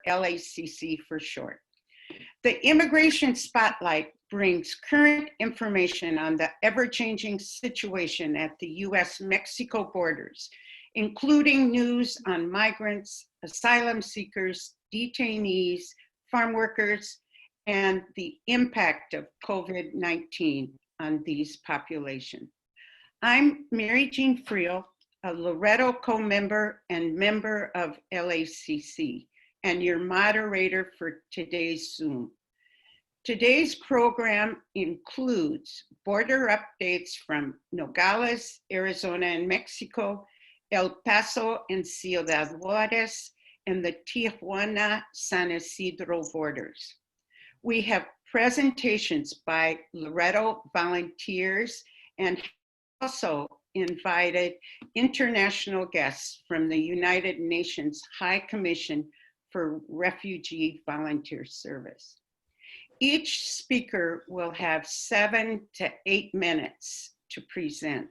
LACC for short. The Immigration Spotlight brings current information on the ever-changing situation at the US-Mexico borders, including news on migrants, asylum seekers, detainees, farm workers, and the impact of COVID-19 on these populations. I'm Mary Jean Friel, a Loretto co-member and member of LACC, and your moderator for today's Zoom. Today's program includes border updates from Nogales, Arizona and Mexico, El Paso and Ciudad Juarez, and the Tijuana-San Isidro borders. We have presentations by Loretto Volunteers and also invited international guests from the United Nations High Commission for Refugee Volunteer Service. Each speaker will have 7 to 8 minutes to present.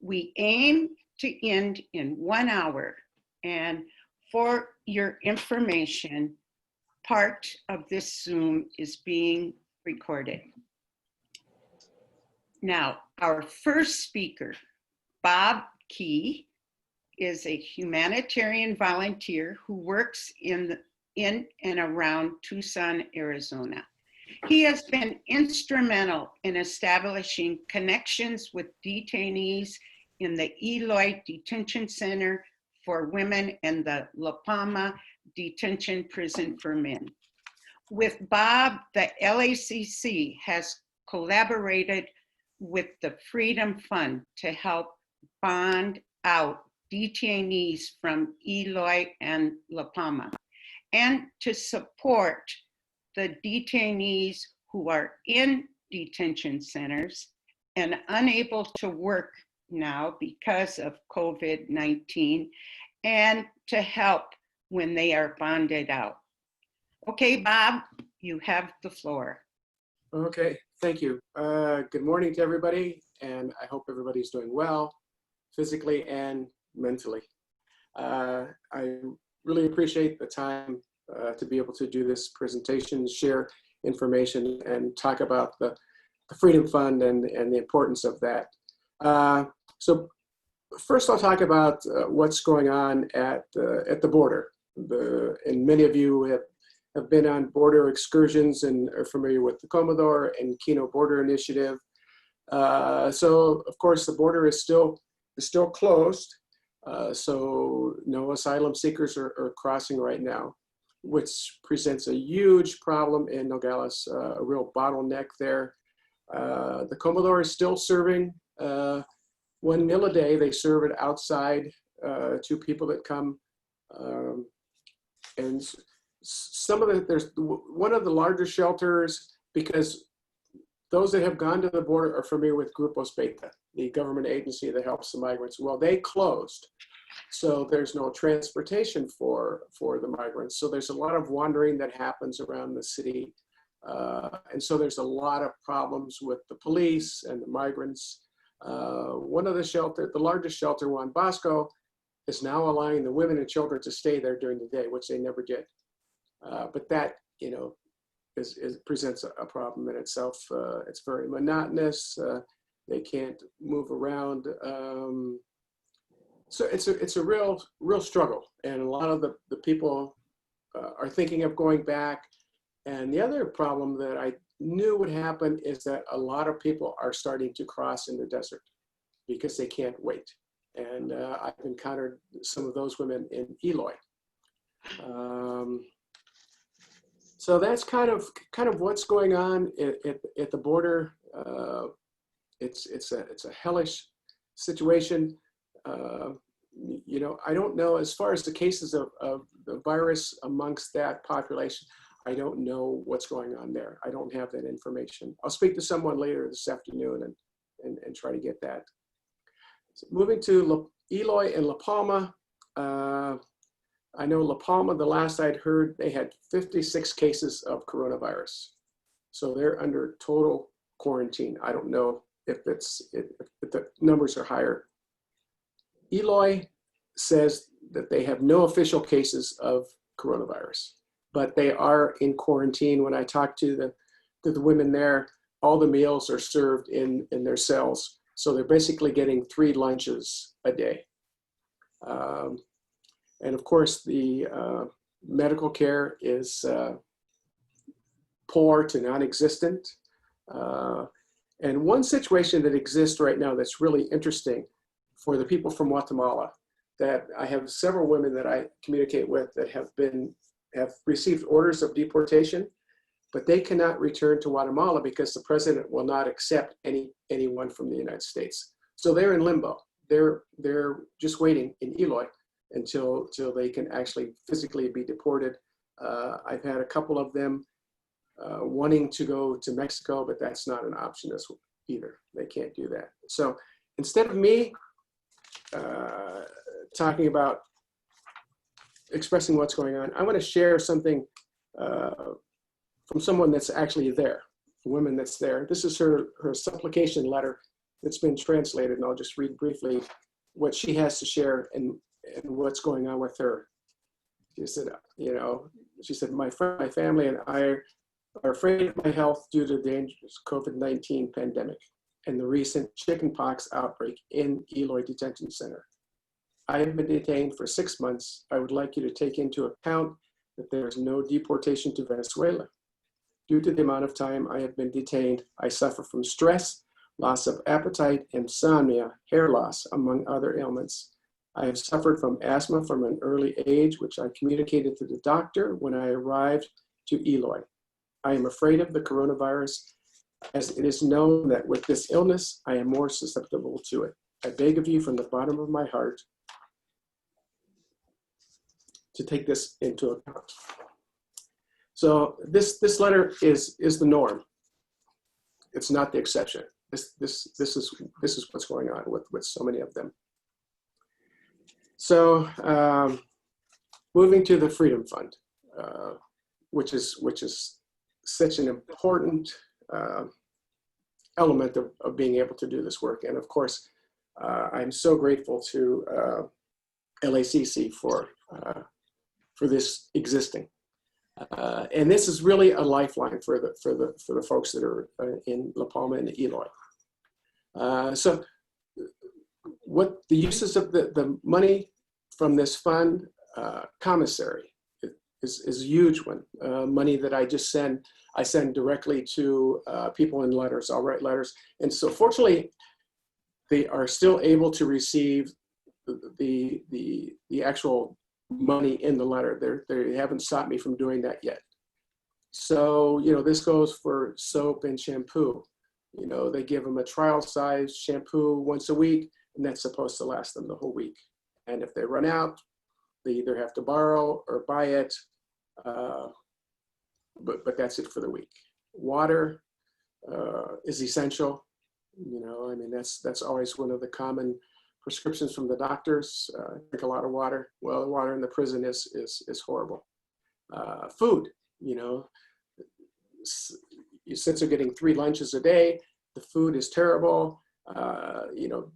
We aim to end in 1 hour, and for your information, part of this Zoom is being recorded. Now, our first speaker, Bob Key, is a humanitarian volunteer who works in and around Tucson, Arizona. He has been instrumental in establishing connections with detainees in the Eloy Detention Center for Women and the La Palma Detention Prison for Men. With Bob, the LACC has collaborated with the Freedom Fund to help bond out detainees from Eloy and La Palma, and to support the detainees who are in detention centers and unable to work now because of COVID-19, and to help when they are bonded out. Okay, Bob, you have the floor. Okay, thank you. Good morning to everybody, and I hope everybody's doing well, physically and mentally. I really appreciate the time to be able to do this presentation, share information, and talk about the Freedom Fund and the importance of that. So first I'll talk about what's going on at the border. And many of you have been on border excursions and are familiar with the Comodore and Kino Border Initiative. So of course the border is still closed. So no asylum seekers are crossing right now, which presents a huge problem in Nogales, a real bottleneck there. The Comodore is still serving 1 meal a day. They serve it outside to people that come. And some of there's one of the larger shelters, because those that have gone to the border are familiar with Grupos Beta, the government agency that helps the migrants. Well, they closed. So there's no transportation for the migrants. So there's a lot of wandering that happens around the city. And so there's a lot of problems with the police and the migrants. One of the largest shelter, Juan Bosco, is now allowing the women and children to stay there during the day, which they never did. But that, presents a problem in itself. It's very monotonous. They can't move around. So it's a real struggle, and a lot of the people are thinking of going back. And the other problem that I knew would happen is that a lot of people are starting to cross in the desert because they can't wait. And I've encountered some of those women in Eloy. So that's kind of what's going on at the border. It's a hellish situation. I don't know, as far as the cases of the virus amongst that population, I don't know what's going on there. I don't have that information. I'll speak to someone later this afternoon and try to get that. So moving to Eloy and La Palma. I know La Palma, the last I'd heard, they had 56 cases of coronavirus. So they're under total quarantine. I don't know if the numbers are higher. Eloy says that they have no official cases of coronavirus. but they are in quarantine. When I talk to the women there, all the meals are served in their cells. So they're basically getting 3 lunches a day. And of course, the medical care is poor to non-existent. And one situation that exists right now that's really interesting for the people from Guatemala, that I have several women that I communicate with that have received orders of deportation, but they cannot return to Guatemala because the president will not accept anyone from the United States. So they're in limbo. They're just waiting in Eloy until they can actually physically be deported. I've had a couple of them wanting to go to Mexico, but that's not an option either. They can't do that. So instead of me talking about expressing what's going on, I want to share something from someone that's actually there, a woman that's there. This is her supplication letter that's been translated, and I'll just read briefly what she has to share and what's going on with her. She said, my family and I are afraid of my health due to the dangerous COVID-19 pandemic and the recent chickenpox outbreak in Eloy Detention Center. I have been detained for 6 months. I would like you to take into account that there is no deportation to Venezuela. Due to the amount of time I have been detained, I suffer from stress, loss of appetite, insomnia, hair loss, among other ailments. I have suffered from asthma from an early age, which I communicated to the doctor when I arrived to Eloy. I am afraid of the coronavirus, as it is known that with this illness, I am more susceptible to it. I beg of you from the bottom of my heart to take this into account. So this letter is the norm. It's not the exception. This is what's going on with so many of them. So moving to the Freedom Fund, which is such an important element of being able to do this work. And of course, I'm so grateful to LACC for this existing. And this is really a lifeline for the folks that are in La Palma and Eloy. So what the uses of the money from this fund, commissary is a huge one. Money that I send directly to people in letters. I'll write letters. And so fortunately, they are still able to receive the actual money in the letter. They haven't stopped me from doing that yet. So, this goes for soap and shampoo. They give them a trial size shampoo once a week, and that's supposed to last them the whole week. And if they run out, they either have to borrow or buy it, but that's it for the week. Water is essential. That's always one of the common prescriptions from the doctors. Drink a lot of water. Well, the water in the prison is horrible. Food, since they're getting 3 lunches a day, the food is terrible.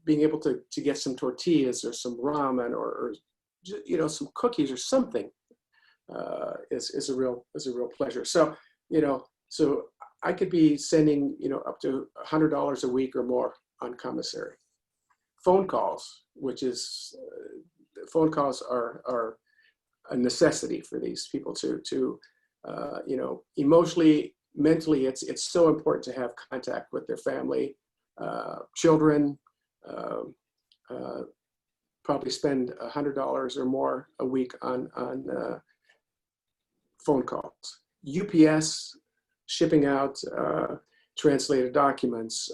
Being able to get some tortillas or some ramen or some cookies or something is a real pleasure. So so I could be sending up to $100 a week or more on commissary. Phone calls, phone calls are a necessity for these people to emotionally, mentally, it's so important to have contact with their family, children. Probably spend $100 or more a week on phone calls. UPS, shipping out translated documents,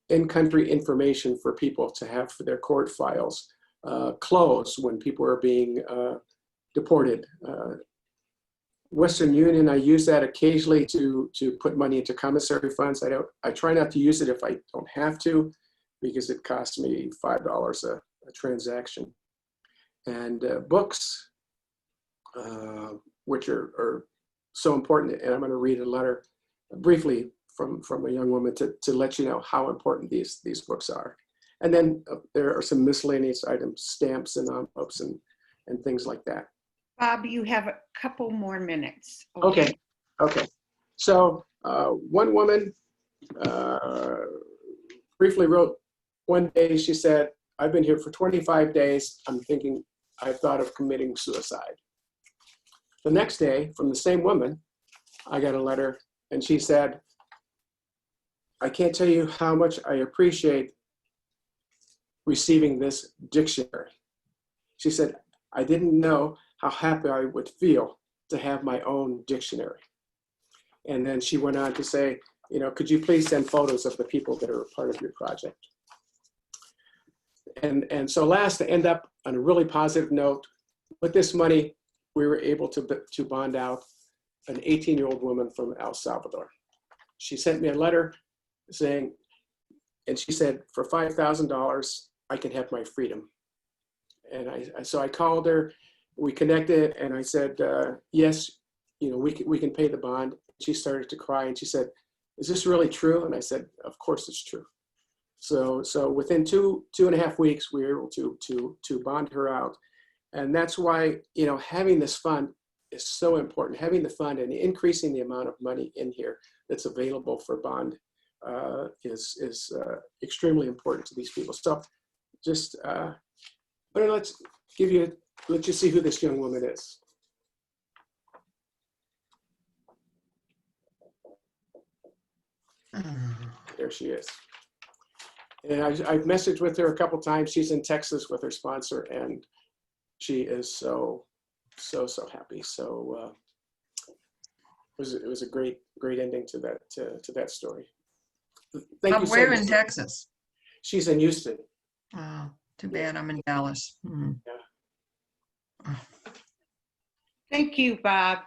in-country information for people to have for their court files, clothes when people are being deported. Western Union, I use that occasionally to put money into commissary funds. I try not to use it if I don't have to, because it costs me $5 a transaction. And books, which are so important. And I'm going to read a letter briefly from a young woman to let you know how important these books are. And then there are some miscellaneous items, stamps and envelopes and things like that. Bob, you have a couple more minutes. Okay. So one woman briefly wrote one day, she said, I've been here for 25 days. I'm thinking I've thought of committing suicide. The next day, from the same woman, I got a letter and she said, I can't tell you how much I appreciate receiving this dictionary. She said, I didn't know how happy I would feel to have my own dictionary. And then she went on to say, you know, could you please send photos of the people that are a part of your project? And so last, to end up on a really positive note, with this money, we were able to bond out an 18-year-old woman from El Salvador. She sent me a letter saying, and she said, for $5,000, I can have my freedom. And so I called her, we connected, and I said, yes, you know, we can pay the bond. She started to cry and she said, is this really true? And I said, of course it's true. So within two and a half weeks, we were able to bond her out. And that's why, you know, having this fund is so important. Having the fund and increasing the amount of money in here that's available for bond is extremely important to these people. So just, let's let you see who this young woman is. There she is. And I've messaged with her a couple times. She's in Texas with her sponsor, and she is so happy. So it was a great ending to that story. Thank you so Where much. in Texas? She's in Houston. Oh, too bad I'm in Dallas. Yeah. Thank you, Bob.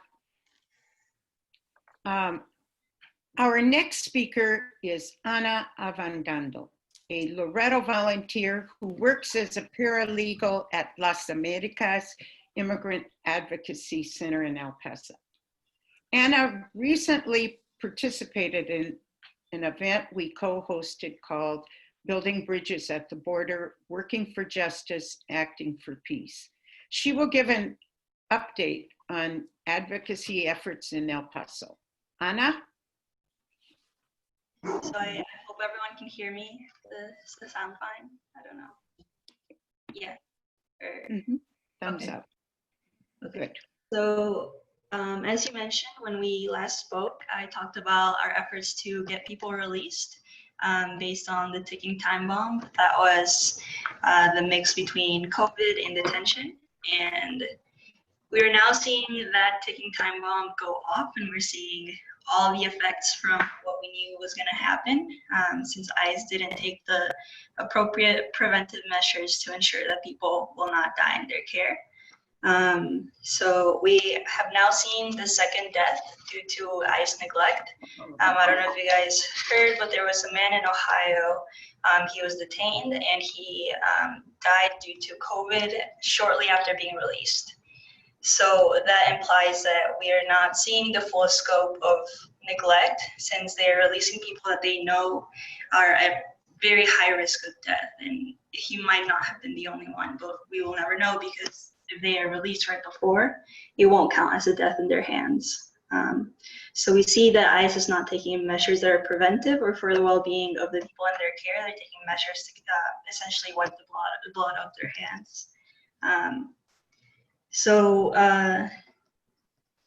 Our next speaker is Ana Avandando, a Loretto volunteer who works as a paralegal at Las Americas Immigrant Advocacy Center in El Paso. Ana recently participated in an event we co-hosted called Building Bridges at the Border, Working for Justice, Acting for Peace. She will give an update on advocacy efforts in El Paso. Ana? So I hope everyone can hear me. Does the sound fine? I don't know. Yeah. Thumbs Okay. up. Okay. Good. So as you mentioned, when we last spoke, I talked about our efforts to get people released based on the ticking time bomb. That was the mix between COVID and detention. And we are now seeing that ticking time bomb go off, and we're seeing all the effects from what we knew was going to happen since ICE didn't take the appropriate preventive measures to ensure that people will not die in their care. So we have now seen the second death due to ICE neglect. I don't know if you guys heard, but there was a man in Ohio. He was detained and he died due to COVID shortly after being released. So that implies that we are not seeing the full scope of neglect, since they're releasing people that they know are at very high risk of death. And he might not have been the only one, but we will never know, because if they are released right before, it won't count as a death in their hands. So we see that ICE is not taking measures that are preventive or for the well-being of the people in their care. They're taking measures to essentially wipe the blood off their hands. So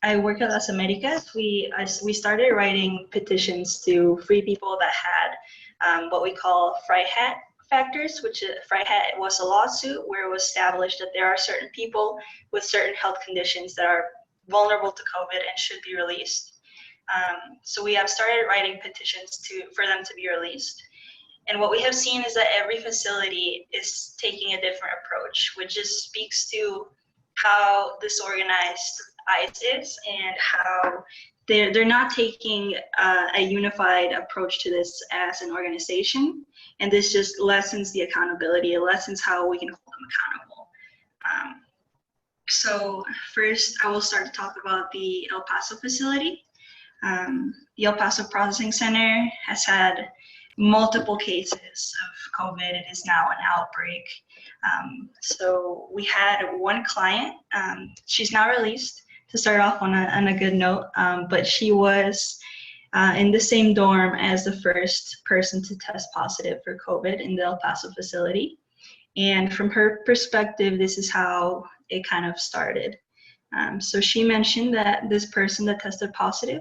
I work at Las Americas. We started writing petitions to free people that had what we call fright hat factors, which fright hat was a lawsuit where it was established that there are certain people with certain health conditions that are vulnerable to COVID and should be released. So we have started writing petitions for them to be released. And what we have seen is that every facility is taking a different approach, which just speaks to how disorganized ICE is and how they're not taking a unified approach to this as an organization. And this just lessens the accountability. It lessens how we can hold them accountable. So first, I will start to talk about the El Paso facility. The El Paso Processing Center has had multiple cases of COVID. It is now an outbreak. So we had one client, she's now released, to start off on a good note, but she was in the same dorm as the first person to test positive for COVID in the El Paso facility. And from her perspective, this is how it kind of started. So she mentioned that this person that tested positive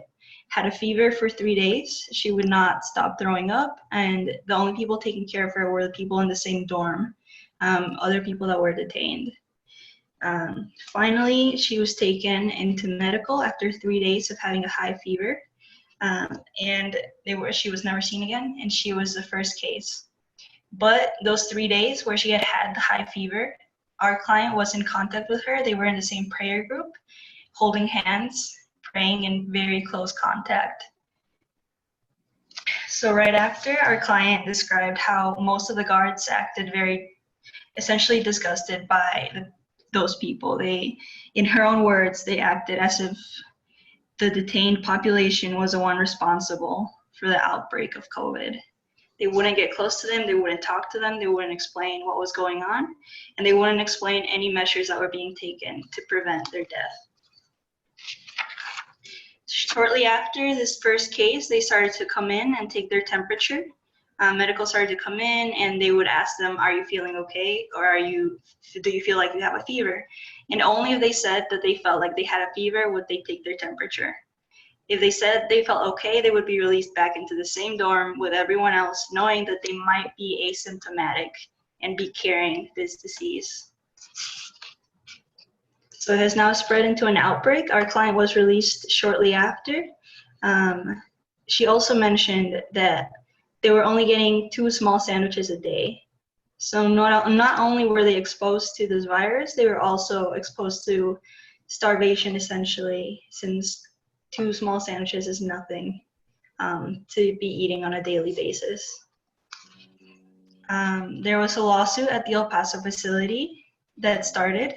had a fever for 3 days. She would not stop throwing up, and the only people taking care of her were the people in the same dorm, other people that were detained. Finally, she was taken into medical after 3 days of having a high fever, and she was never seen again, and she was the first case. But those 3 days where she had the high fever, our client was in contact with her. They were in the same prayer group, holding hands, praying in very close contact. So right after, our client described how most of the guards acted very essentially disgusted by those people. In her own words, they acted as if the detained population was the one responsible for the outbreak of COVID. They wouldn't get close to them, they wouldn't talk to them, they wouldn't explain what was going on, and they wouldn't explain any measures that were being taken to prevent their death. Shortly after this first case, they started to come in and take their temperature. Medical started to come in and they would ask them, are you feeling okay? Or do you feel like you have a fever? And only if they said that they felt like they had a fever would they take their temperature. If they said they felt okay, they would be released back into the same dorm with everyone else, knowing that they might be asymptomatic and be carrying this disease. So it has now spread into an outbreak. Our client was released shortly after. She also mentioned that they were only getting 2 small sandwiches a day. So not only were they exposed to this virus, they were also exposed to starvation, essentially, since 2 small sandwiches is nothing to be eating on a daily basis. There was a lawsuit at the El Paso facility that started.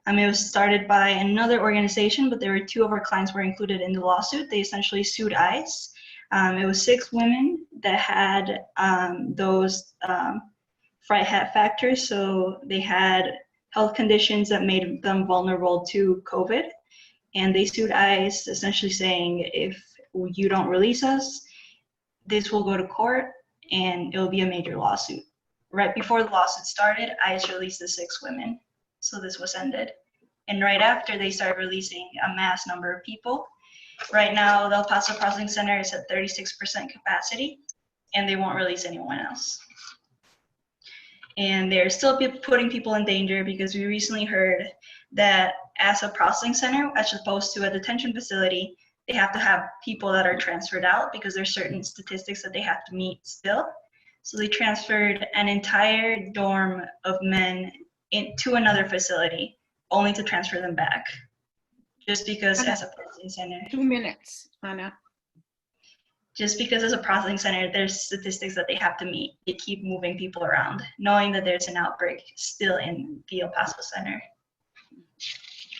It was started by another organization, but there were 2 of our clients were included in the lawsuit. They essentially sued ICE. It was 6 women that had those fright hat factors. So they had health conditions that made them vulnerable to COVID. And they sued ICE, essentially saying, if you don't release us, this will go to court and it will be a major lawsuit. Right before the lawsuit started, ICE released the 6 women. So this was ended. And right after, they started releasing a mass number of people. Right now, the El Paso Processing Center is at 36% capacity, and they won't release anyone else. And they're still putting people in danger because we recently heard that as a processing center, as opposed to a detention facility, they have to have people that are transferred out because there's certain statistics that they have to meet still. So they transferred an entire dorm of men into another facility, only to transfer them back. Just because as a processing center. 2 minutes, Anna. Just because as a processing center, there's statistics that they have to meet. They keep moving people around, knowing that there's an outbreak still in the El Paso Center.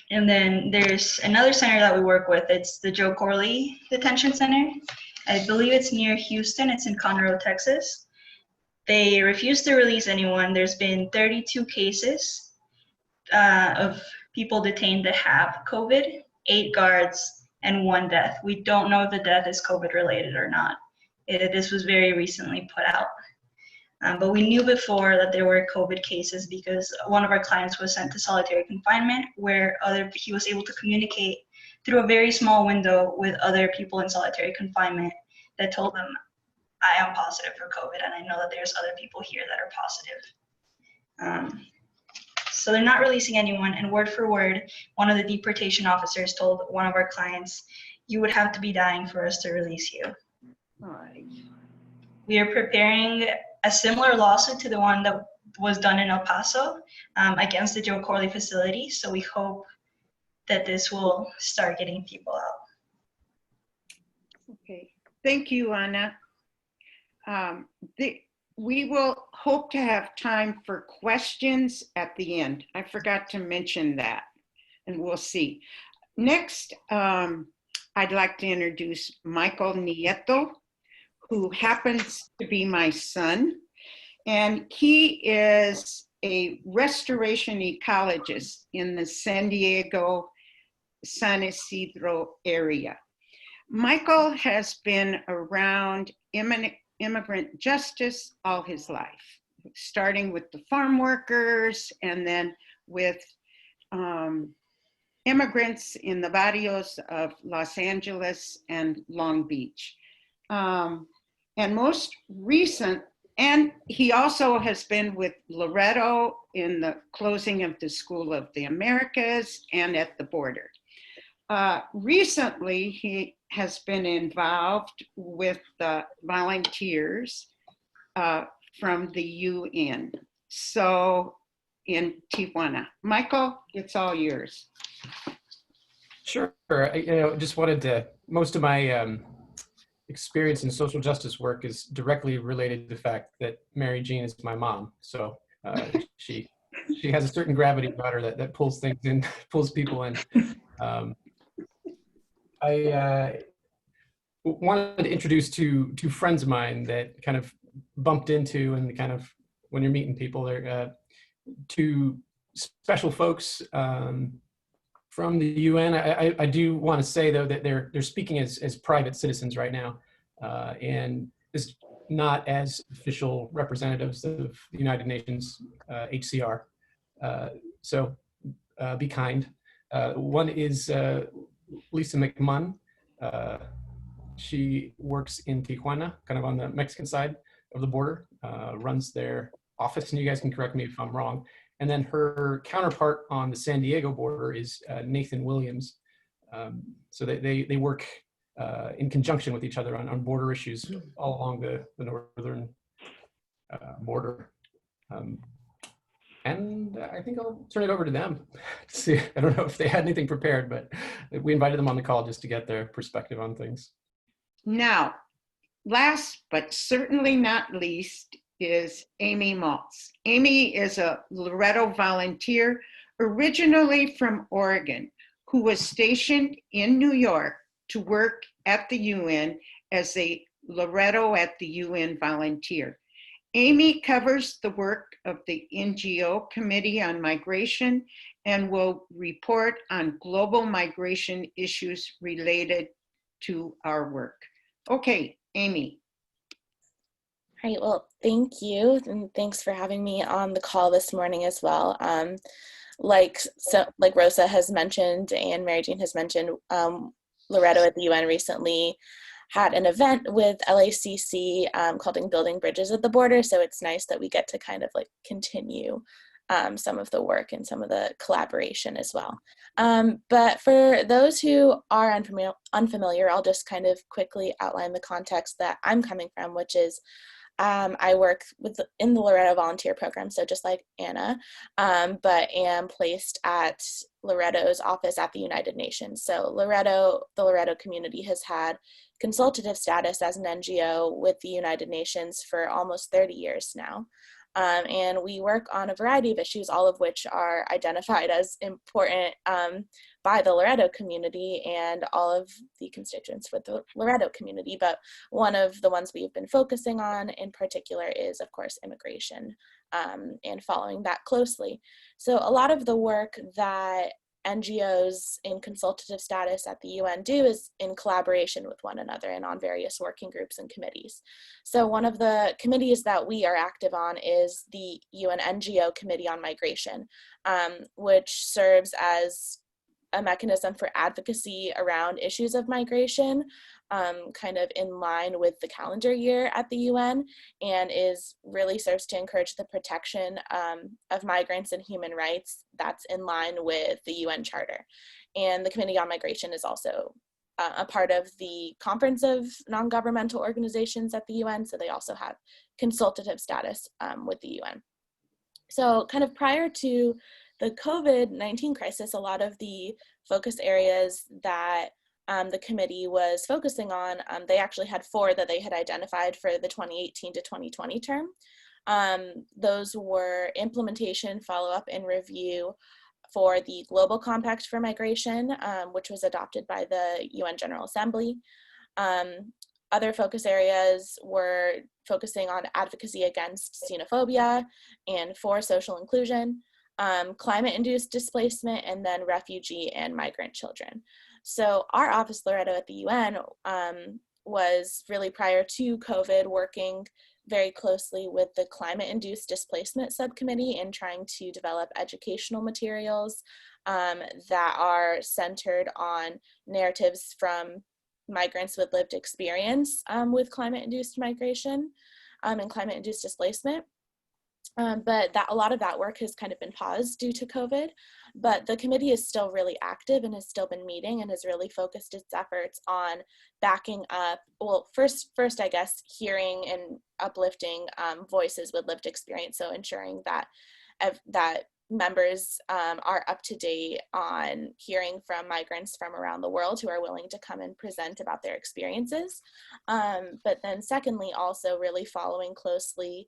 And then there's another center that we work with. It's the Joe Corley Detention Center. I believe it's near Houston. It's in Conroe, Texas. They refuse to release anyone. There's been 32 cases of people detained that have COVID, 8 guards, and 1 death. We don't know if the death is COVID related or not. This was very recently put out. But we knew before that there were COVID cases because one of our clients was sent to solitary confinement where he was able to communicate through a very small window with other people in solitary confinement that told them, I am positive for COVID and I know that there's other people here that are positive. So they're not releasing anyone, and word for word, one of the deportation officers told one of our clients, you would have to be dying for us to release you. All right. We are preparing a similar lawsuit to the one that was done in El Paso against the Joe Corley facility. So we hope that this will start getting people out. Okay. Thank you, Anna. We will hope to have time for questions at the end. I forgot to mention that, and we'll see. Next, I'd like to introduce Michael Nieto, who happens to be my son. And he is a restoration ecologist in the San Diego, San Isidro area. Michael has been around immigrant justice all his life, starting with the farm workers and then with immigrants in the barrios of Los Angeles and Long Beach. And most recent, and he also has been with Loretto in the closing of the School of the Americas and at the border. Recently, he has been involved with the volunteers from the UN. So in Tijuana. Michael, it's all yours. Sure. Just wanted to, most of my experience in social justice work is directly related to the fact that Mary Jean is my mom. So she has a certain gravity about her that pulls things in, pulls people in. I wanted to introduce two friends of mine that kind of bumped into, and kind of when you're meeting people, they're two special folks from the UN. I do want to say though that they're speaking as private citizens right now, and is not as official representatives of the United Nations HCR. So be kind. One is Lisa McMunn. She works in Tijuana, kind of on the Mexican side of the border, runs their office, and you guys can correct me if I'm wrong. And then her counterpart on the San Diego border is Nathan Williams. So they work in conjunction with each other on border issues all along the northern border. And I think I'll turn it over to them. See, I don't know if they had anything prepared, but we invited them on the call just to get their perspective on things. Now, last but certainly not least is Amy Malts. Amy is a Loretto volunteer, originally from Oregon, who was stationed in New York to work at the UN as a Loretto at the UN volunteer. Amy covers the work of the NGO Committee on Migration and will report on global migration issues related to our work. Okay, Amy. All right, well, thank you, and thanks for having me on the call this morning as well. Like Rosa has mentioned and Mary Jean has mentioned, Loretto at the UN recently had an event with LACC called Building Bridges at the Border, so it's nice that we get to kind of like continue some of the work and some of the collaboration as well. But for those who are unfamiliar, I'll just kind of quickly outline the context that I'm coming from, which is I work in the Loretto Volunteer Program, so just like Anna, but am placed at Loretto's office at the United Nations. So the Loretto community has had consultative status as an NGO with the United Nations for almost 30 years now. And we work on a variety of issues, all of which are identified as important by the Loretto community and all of the constituents with the Loretto community. But one of the ones we've been focusing on in particular is, of course, immigration and following that closely. So a lot of the work that NGOs in consultative status at the UN do is in collaboration with one another and on various working groups and committees. So one of the committees that we are active on is the UN NGO Committee on Migration, which serves as a mechanism for advocacy around issues of migration, kind of in line with the calendar year at the UN, and really serves to encourage the protection of migrants and human rights that's in line with the UN Charter. And the Committee on Migration is also a part of the Conference of Non-Governmental Organizations at the UN, so they also have consultative status with the UN. So kind of prior to the COVID-19 crisis, a lot of the focus areas that the committee was focusing on, they actually had 4 that they had identified for the 2018 to 2020 term. Those were implementation, follow-up, and review for the Global Compact for Migration, which was adopted by the UN General Assembly. other focus areas were focusing on advocacy against xenophobia and for social inclusion, climate-induced displacement, and then refugee and migrant children. So our office, Loretto, at the UN was really, prior to COVID, working very closely with the climate-induced displacement subcommittee in trying to develop educational materials that are centered on narratives from migrants with lived experience with climate-induced migration and climate-induced displacement. But a lot of that work has kind of been paused due to COVID, but the committee is still really active and has still been meeting and has really focused its efforts on backing up, well, first, I guess, hearing and uplifting voices with lived experience. So ensuring that members are up to date on hearing from migrants from around the world who are willing to come and present about their experiences. But then secondly, also really following closely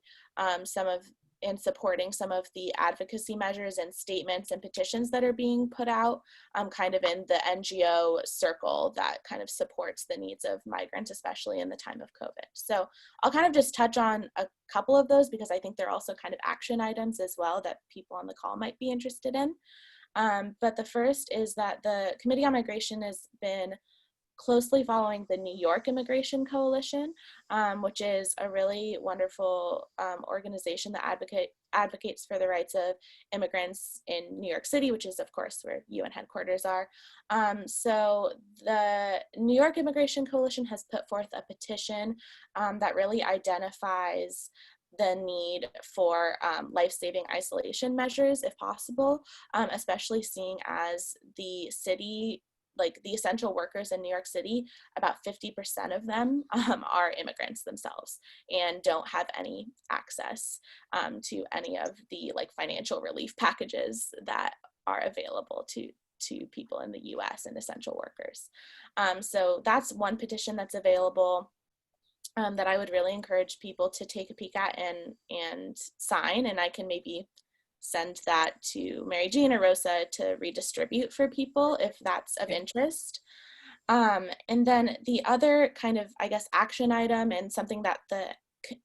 and supporting some of the advocacy measures and statements and petitions that are being put out kind of in the NGO circle that kind of supports the needs of migrants, especially in the time of COVID. So I'll kind of just touch on a couple of those because I think they're also kind of action items as well that people on the call might be interested in. But the first is that the Committee on Migration has been closely following the New York Immigration Coalition, which is a really wonderful organization that advocates for the rights of immigrants in New York City, which is of course where UN headquarters are. So the New York Immigration Coalition has put forth a petition that really identifies the need for life-saving isolation measures if possible, especially seeing as the city, like the essential workers in New York City, about 50% of them are immigrants themselves and don't have any access to any of the like financial relief packages that are available to people in the US and essential workers. So that's one petition that's available that I would really encourage people to take a peek at and sign, and I can maybe send that to Mary Jean or Rosa to redistribute for people if that's of interest. And then the other kind of, I guess, action item and something that the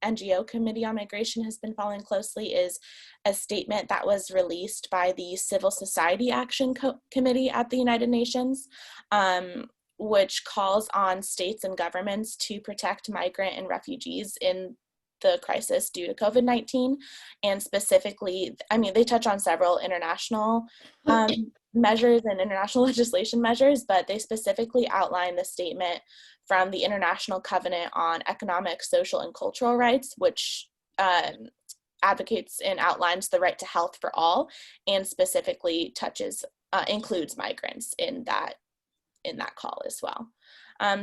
NGO Committee on Migration has been following closely is a statement that was released by the Civil Society Action Committee at the United Nations, which calls on states and governments to protect migrant and refugees in the crisis due to COVID-19. And specifically, I mean, they touch on several international measures and international legislation measures, but they specifically outline the statement from the International Covenant on Economic, Social, and Cultural Rights, which advocates and outlines the right to health for all, and specifically includes migrants in that call as well.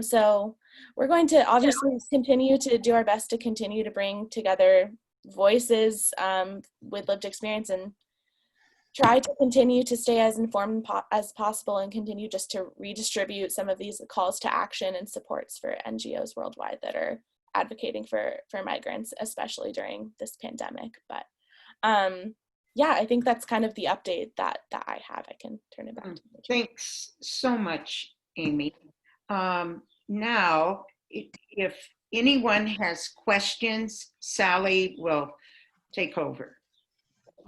So we're going to obviously continue to do our best to continue to bring together voices with lived experience and try to continue to stay as informed as possible and continue just to redistribute some of these calls to action and supports for NGOs worldwide that are advocating for migrants, especially during this pandemic. But yeah, I think that's kind of the update that I have. I can turn it back to you. Thanks so much, Amy. Now, if anyone has questions, Sally will take over.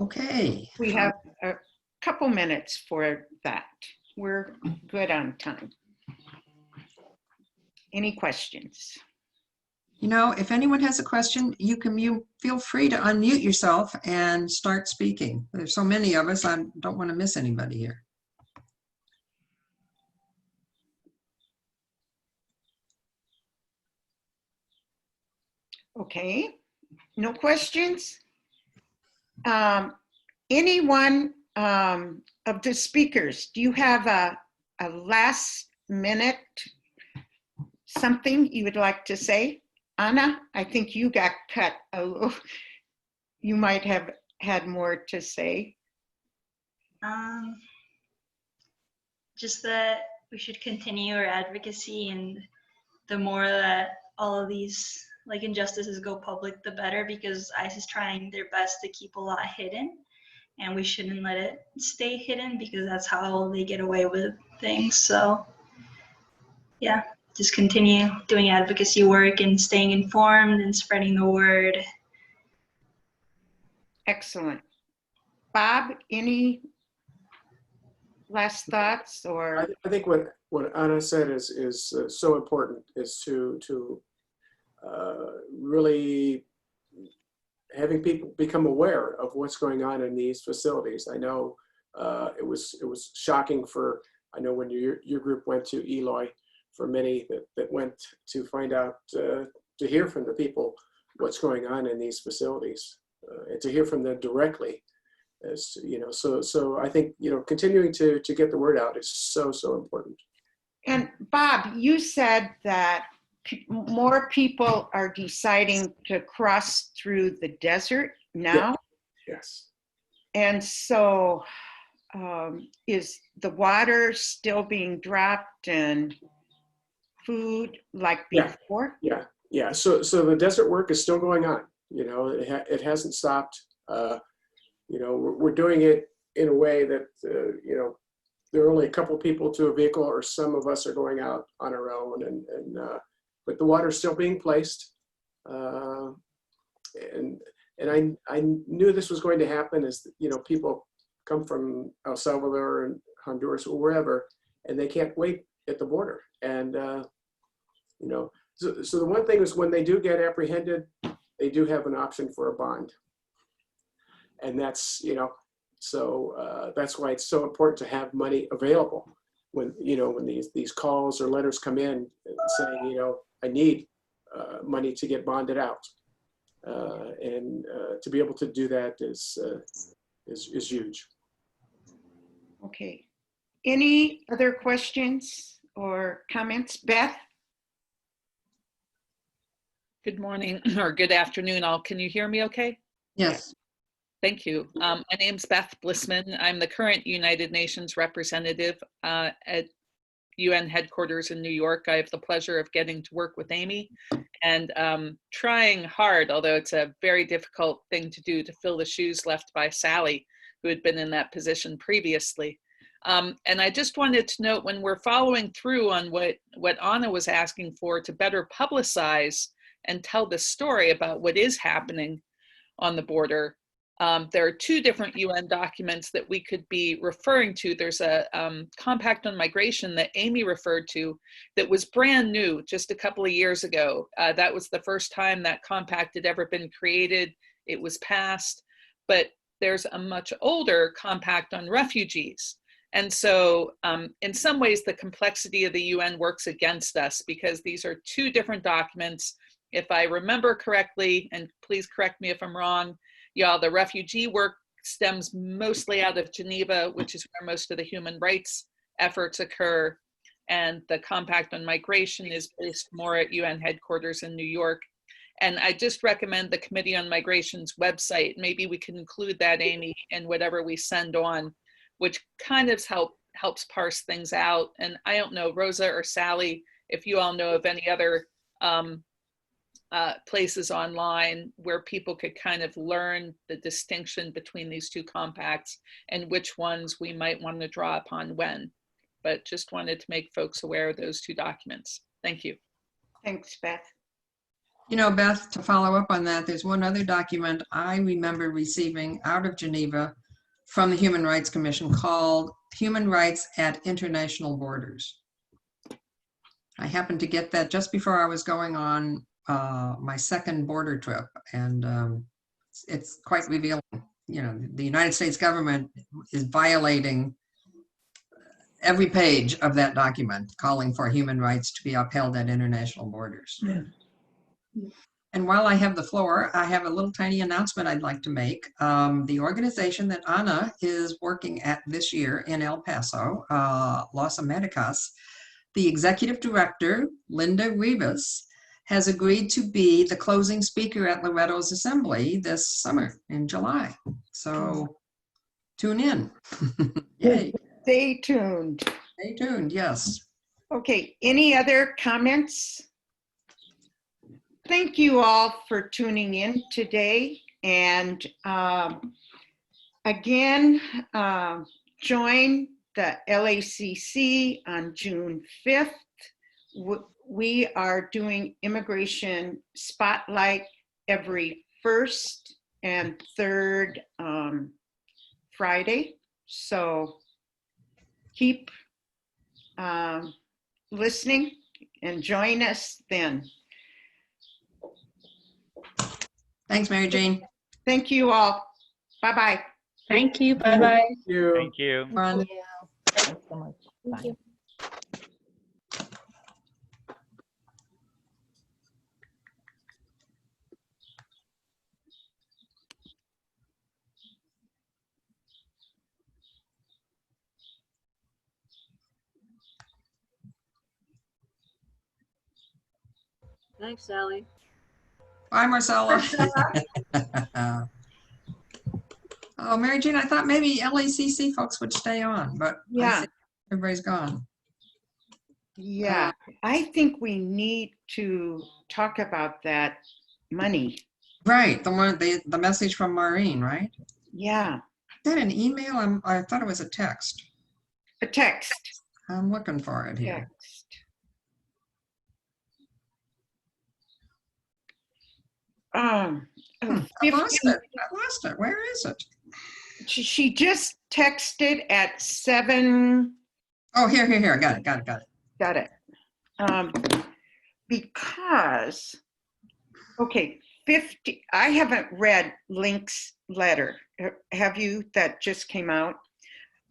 Okay. We have a couple minutes for that. We're good on time. Any questions? You know, if anyone has a question, you feel free to unmute yourself and start speaking. There's so many of us, I don't want to miss anybody here. Okay, no questions? Anyone of the speakers, do you have a last minute something you would like to say? Anna, I think you got cut a little. You might have had more to say. Just that we should continue our advocacy, and the more that all of these like injustices go public, the better, because ICE is trying their best to keep a lot hidden, and we shouldn't let it stay hidden because that's how they get away with things. So yeah, just continue doing advocacy work and staying informed and spreading the word. Excellent. Bob, any last thoughts or? I think what Anna said is so important, is to really having people become aware of what's going on in these facilities. I know it was shocking for, I know when your group went to Eloy, for many that went to find out, to hear from the people what's going on in these facilities, and to hear from them directly. As you know, so I think, you know, continuing to get the word out is so important. And Bob, you said that more people are deciding to cross through the desert now. Yes. And so is the water still being dropped and food like before? Yeah. So the desert work is still going on. You know, it hasn't stopped. You know, we're doing it in a way that, you know, there are only a couple people to a vehicle, or some of us are going out on our own, but the water's still being placed. And I knew this was going to happen, as, you know, people come from El Salvador and Honduras or wherever, and they can't wait at the border. And, you know, so the one thing is, when they do get apprehended, they do have an option for a bond. And that's, you know, so that's why it's so important to have money available when, you know, when these calls or letters come in saying, you know, I need money to get bonded out. And to be able to do that is huge. Okay. Any other questions or comments? Beth? Good morning or good afternoon all. Can you hear me okay? Yes. Thank you. My name's Beth Blissman. I'm the current United Nations representative at UN headquarters in New York. I have the pleasure of getting to work with Amy and trying hard, although it's a very difficult thing to do, to fill the shoes left by Sally, who had been in that position previously. And I just wanted to note, when we're following through on what Anna was asking for, to better publicize and tell the story about what is happening on the border, there are two different UN documents that we could be referring to. There's a compact on migration that Amy referred to that was brand new just a couple of years ago. That was the first time that compact had ever been created. It was passed, but there's a much older compact on refugees. And so in some ways, the complexity of the UN works against us, because these are two different documents. If I remember correctly, and please correct me if I'm wrong, y'all, the refugee work stems mostly out of Geneva, which is where most of the human rights efforts occur. And the Compact on Migration is based more at UN headquarters in New York. And I just recommend the Committee on Migration's website. Maybe we can include that, Amy, in whatever we send on, which kind of helps parse things out. And I don't know, Rosa or Sally, if you all know of any other places online where people could kind of learn the distinction between these two compacts and which ones we might want to draw upon when. But just wanted to make folks aware of those two documents. Thank you. Thanks, Beth. You know, Beth, to follow up on that, there's one other document I remember receiving out of Geneva from the Human Rights Commission called Human Rights at International Borders. I happened to get that just before I was going on my second border trip, and it's quite revealing. You know, the United States government is violating every page of that document, calling for human rights to be upheld at international borders. Yeah. And while I have the floor, I have a little tiny announcement I'd like to make. The organization that Anna is working at this year in El Paso, Las Americas, the executive director, Linda Rivas, has agreed to be the closing speaker at Loretto's assembly this summer in July. So tune in. Yay. Stay tuned. Stay tuned, yes. Okay, any other comments? Thank you all for tuning in today. And again, join the LACC on June 5th we are doing Immigration Spotlight every first and third Friday. So keep listening and join us then. Thanks, Mary Jane. Thank you all. Bye-bye. Thank you. Bye-bye. Thank you. Thank you. Rhonda. Thanks so much. Thank Bye. you. Thanks, Sally. Bye, Marcella. Oh, Mary Jane, I thought maybe LACC folks would stay on, but I Yeah. see everybody's gone. Yeah, I think we need to talk about that money. Right, the message from Maureen, right? Yeah, Is that an email? I thought it was a text. a text. I'm looking for it here. Text. I 50 lost it. I lost it. Where is it? She just texted at 7. Oh, here. Got it. Got it. Because, okay, 50, I haven't read Link's letter. Have you? That just came out?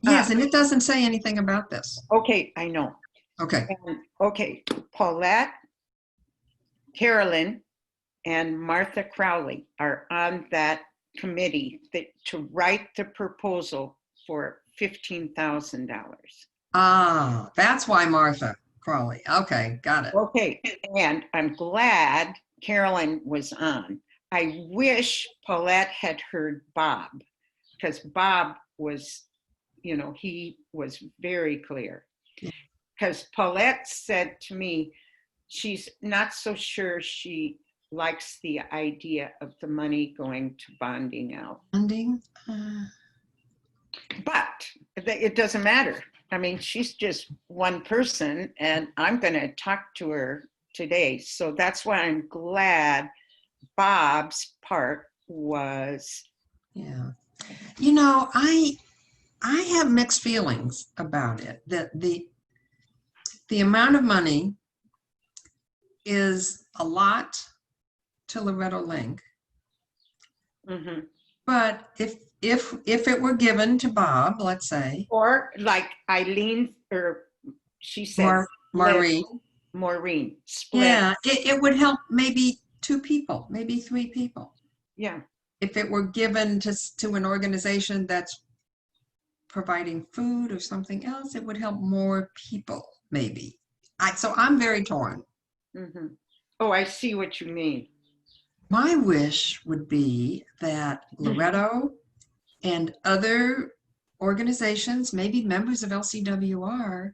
Yes, and it doesn't say anything about this. Okay, I know. Okay. Okay, Paulette, Carolyn, and Martha Crowley are on that committee to write the proposal for $15,000. Ah, that's why Martha Crawley. Okay, got it. Okay, and I'm glad Carolyn was on. I wish Paulette had heard Bob, because Bob was, he was very clear. Because Paulette said to me, she's not so sure she likes the idea of the money going to bonding out. Funding? But it doesn't matter. I mean, she's just one person, and I'm going to talk to her today. So that's why I'm glad Bob's part was. Yeah. I have mixed feelings about it. That the amount of money is a lot to Loretto Link. Mm-hmm. But if it were given to Bob, let's say, Or like Eileen, or she said, Maureen, split. yeah, it would help maybe 2 people, maybe 3 people. Yeah. If it were given to an organization that's providing food or something else, it would help more people, maybe. So I'm very torn. Mm-hmm. Oh, I see what you mean. My wish would be that Loretto and other organizations, maybe members of LCWR,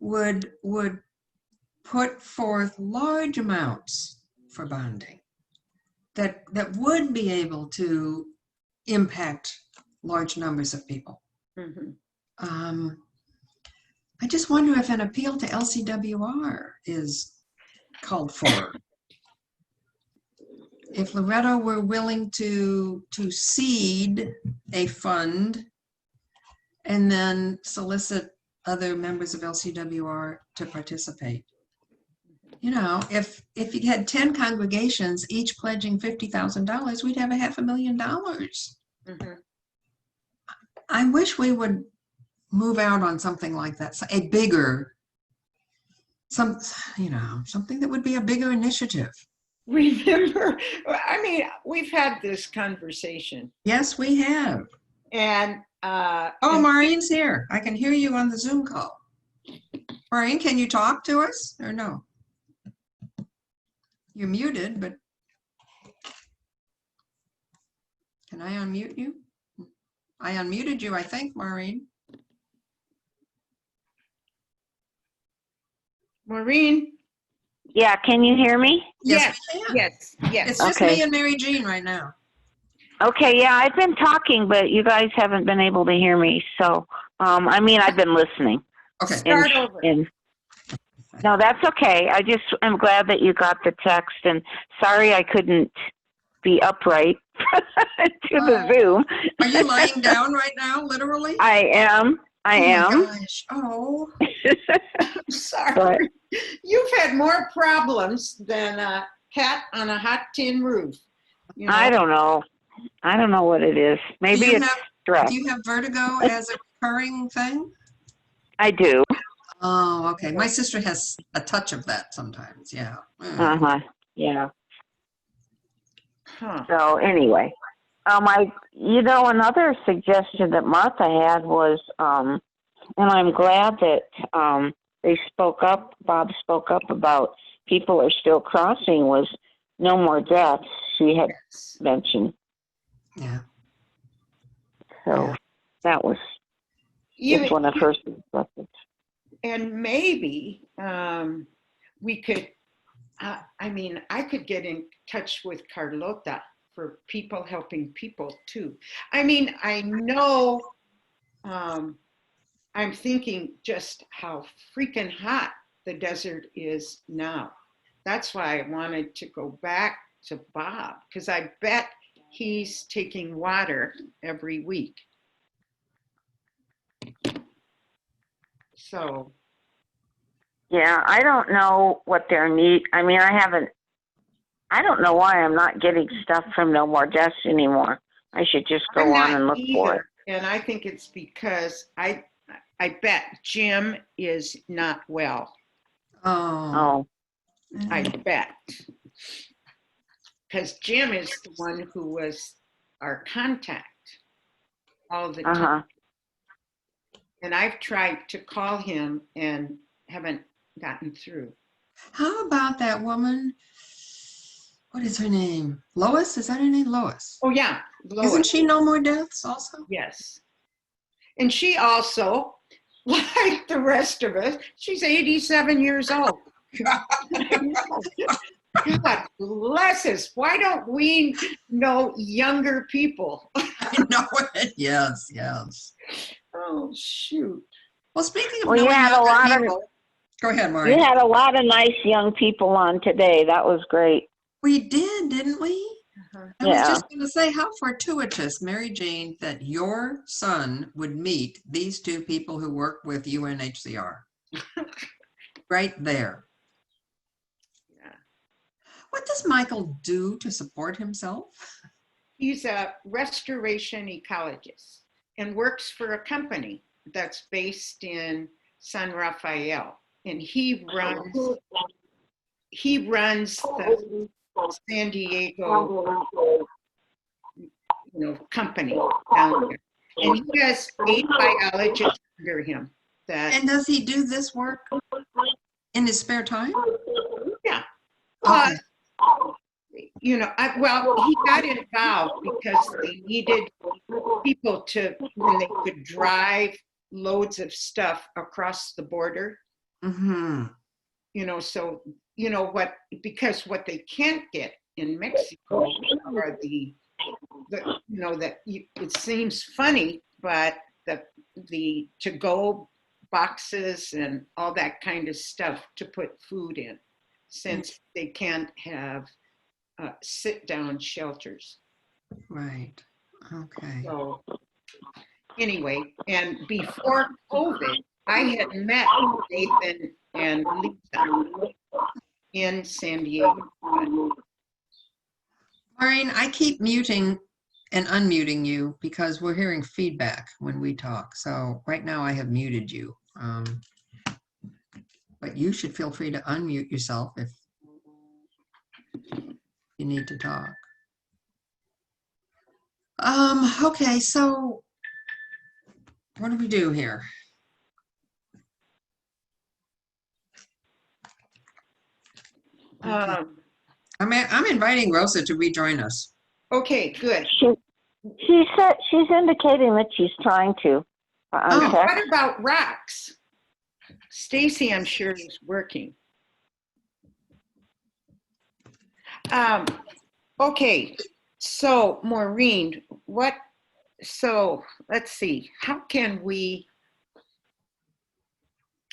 would put forth large amounts for bonding that would be able to impact large numbers of people. Mm-hmm. I just wonder if an appeal to LCWR is called for. If Loretto were willing to seed a fund and then solicit other members of LCWR to participate. If you had 10 congregations, each pledging $50,000, we'd have $500,000. Mm-hmm. I wish we would move out on something like that, a bigger, something that would be a bigger initiative. Remember, I mean, we've had this conversation. Yes, we have. And Maureen's here. I can hear you on the Zoom call. Maureen, can you talk to us or no? You're muted, but can I unmute you? I unmuted you, I think, Maureen. Maureen? Yeah, can you hear me? Yes, we can. yes. It's just Okay. me and Mary Jean right now. Okay, yeah, I've been talking, but you guys haven't been able to hear me. So, I've been listening. Okay. Start over. No, that's okay. I just am glad that you got the text, and sorry I couldn't be upright to the Zoom. Are you lying down right now, literally? I am. I Oh my am. gosh. Oh. I'm sorry. But You've had more problems than a cat on a hot tin roof. You know? I don't know. I don't know what it is. Maybe you it's have- stress. Do you have vertigo as a recurring thing? I do. Oh, okay. My sister has a touch of that sometimes. Yeah. Uh-huh. Yeah. Huh. So anyway, another suggestion that Martha had was, and I'm glad that they spoke up. Bob spoke up about people are still crossing. Was no more deaths. She had Yes. mentioned. Yeah. So Yeah. that was just one of her suggestions. And maybe we could, I could get in touch with Carlota for people helping people too. I mean, I know, I'm thinking just how freaking hot the desert is now. That's why I wanted to go back to Bob, because I bet he's taking water every week. So, Yeah, I don't know what their need. I mean, I don't know why I'm not getting stuff from No More Deaths anymore. I should just go I'm on not and look for it. either, and I think it's because I bet Jim is not well. Oh. Oh, I bet. Because Jim is the one who was our contact all the time. uh-huh. And I've tried to call him and haven't gotten through. How about that woman? What is her name? Lois? Is that her name? Lois. Oh, yeah. Lois. Isn't she No More Deaths also? Yes. And she also, like the rest of us, she's 87 years old. God bless us. Why don't we know younger people? I know it. Yes, yes. Oh, shoot. Well, speaking of Well, you knowing had a younger lot of people, go ahead, Maury. you had a lot of nice young people on today. That was great. We did, didn't we? Uh-huh. I was Yeah. just going to say, how fortuitous, Mary Jane, that your son would meet these two people who work with UNHCR. Right there. Yeah. What does Michael do to support himself? He's a restoration ecologist and works for a company that's based in San Rafael. And he runs the San Diego, company down there. And he has 8 biologists under him. And does he do this work in his spare time? Yeah. Okay. He got involved because they needed people when they could drive loads of stuff across the border. Mm-hmm. Because what they can't get in Mexico are it seems funny, but the to-go boxes and all that kind of stuff to put food in, since they can't have sit-down shelters. Right. Okay. So anyway, and before COVID, I had met Nathan and Lisa in San Diego. Maureen, I keep muting and unmuting you because we're hearing feedback when we talk. So right now I have muted you. But you should feel free to unmute yourself if you need to talk. Okay, so what do we do here? I'm inviting Rosa to rejoin us. Okay, good. She said she's indicating that she's trying to. What about rocks? Stacy, I'm sure, is working. Okay, so Maureen, let's see, how can we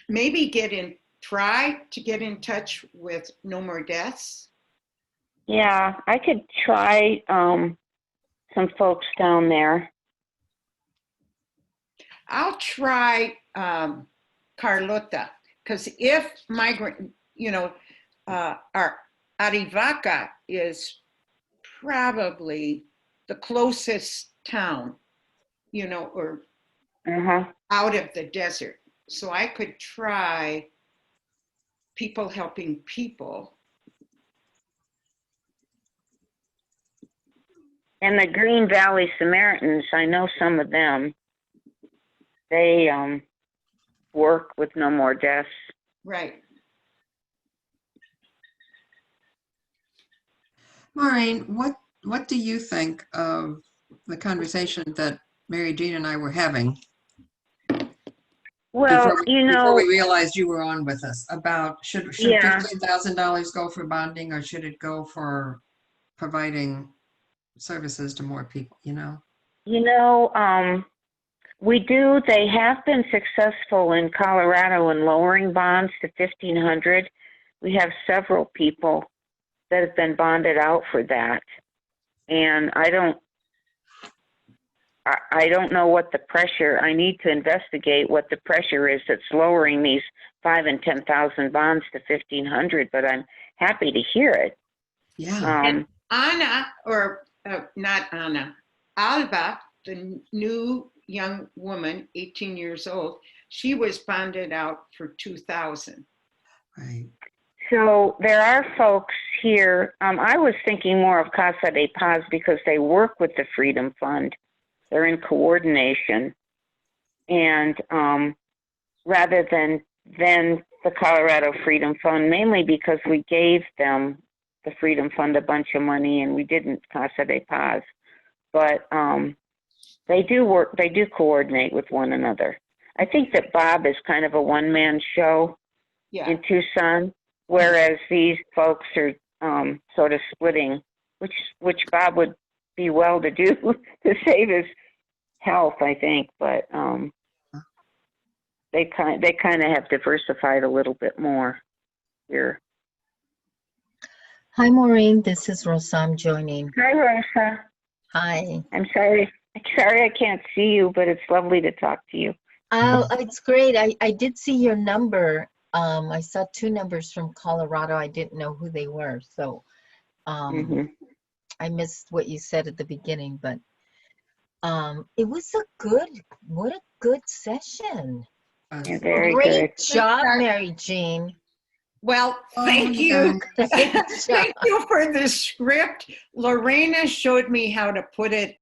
maybe get in try to get in touch with No More Deaths? Yeah, I could try some folks down there. I'll try Carlota, because if migrant, our Arivaca is probably the closest town, or out of the desert. So I could try people helping people. And the Green Valley Samaritans, I know some of them. They work with No More Deaths. Right. Maureen, what do you think of the conversation that Mary Jean and I were having Well, before we realized you were on with us about should Yeah. $15,000 go for bonding or should it go for providing services to more people, they have been successful in Colorado in lowering bonds to $1,500. We have several people that have been bonded out for that. And I don't know what the pressure, I need to investigate what the pressure is that's lowering these 5,000 and 10,000 bonds to 1,500, but I'm happy to hear it. Yeah. And Anna, or not Anna, Alba, the new young woman, 18 years old, she was bonded out for 2,000. Right. So there are folks here. I was thinking more of Casa de Paz because they work with the Freedom Fund. They're in coordination. And rather than the Colorado Freedom Fund, mainly because we gave them, the Freedom Fund, a bunch of money and we didn't Casa de Paz. But they do coordinate with one another. I think that Bob is kind of a one-man show in Tucson, whereas these folks are sort of splitting, which Bob would be well to do to save his health, I think. But they kind of have diversified a little bit more here. Hi, Maureen. This is Rosa. I'm joining. Hi, Rosa. Hi. I'm sorry I can't see you, but it's lovely to talk to you. Oh, it's great. I did see your number. I saw 2 numbers from Colorado. I didn't know who they were. So I missed what you said at the beginning, but it was what a good session. Yeah, very Great good. job, Mary Jean. Well, thank you. Great job. Thank you for the script. Lorena showed me how to put it